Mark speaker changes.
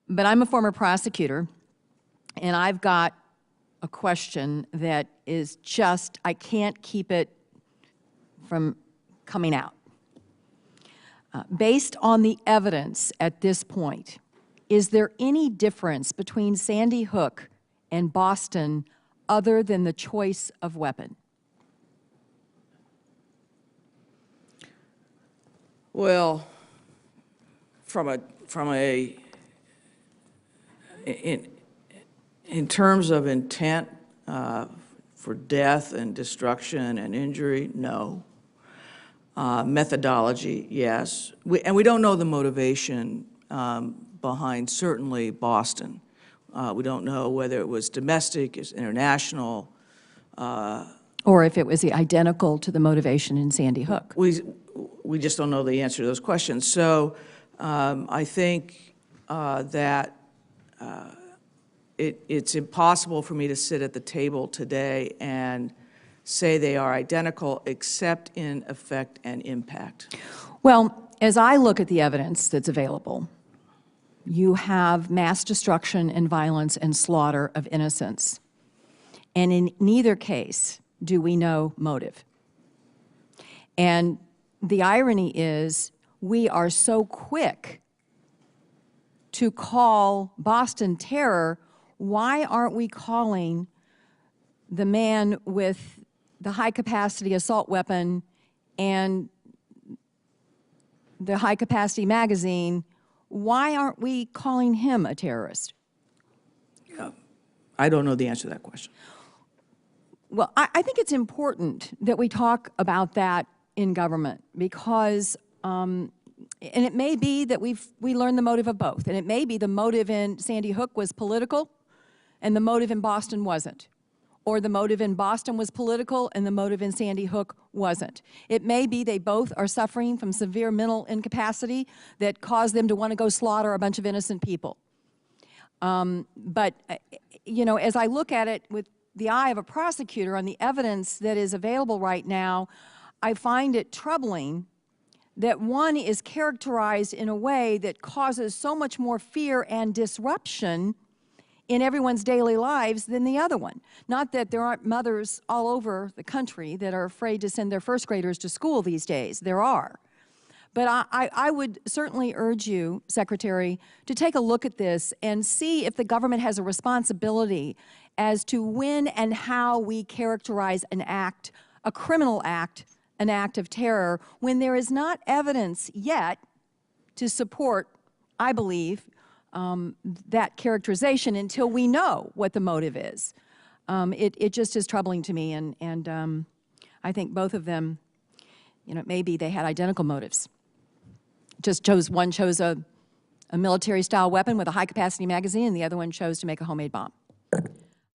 Speaker 1: But I'm a former prosecutor, and I've got a question that is just, I can't keep it from coming out. Based on the evidence at this point, is there any difference between Sandy Hook and Boston other than the choice of weapon?
Speaker 2: Well, in terms of intent for death and destruction and injury, no. Methodology, yes. And we don't know the motivation behind certainly Boston. We don't know whether it was domestic, it's international.
Speaker 1: Or if it was identical to the motivation in Sandy Hook.
Speaker 2: We just don't know the answer to those questions. So I think that it's impossible for me to sit at the table today and say they are identical except in effect and impact.
Speaker 1: Well, as I look at the evidence that's available, you have mass destruction and violence and slaughter of innocents. And in neither case do we know motive. And the irony is we are so quick to call Boston terror. Why aren't we calling the man with the high-capacity assault weapon and the high-capacity magazine, why aren't we calling him a terrorist?
Speaker 2: Yeah. I don't know the answer to that question.
Speaker 1: Well, I think it's important that we talk about that in government because, and it may be that we learned the motive of both, and it may be the motive in Sandy Hook was political and the motive in Boston wasn't. Or the motive in Boston was political and the motive in Sandy Hook wasn't. It may be they both are suffering from severe mental incapacity that caused them to want to go slaughter a bunch of innocent people. But, you know, as I look at it with the eye of a prosecutor on the evidence that is available right now, I find it troubling that one is characterized in a way that causes so much more fear and disruption in everyone's daily lives than the other one. Not that there aren't mothers all over the country that are afraid to send their first graders to school these days. There are. But I would certainly urge you, Secretary, to take a look at this and see if the government has a responsibility as to when and how we characterize an act, a criminal act, an act of terror, when there is not evidence yet to support, I believe, that characterization until we know what the motive is. It just is troubling to me, and I think both of them, you know, maybe they had identical motives. One chose a military-style weapon with a high-capacity magazine, and the other one chose to make a homemade bomb.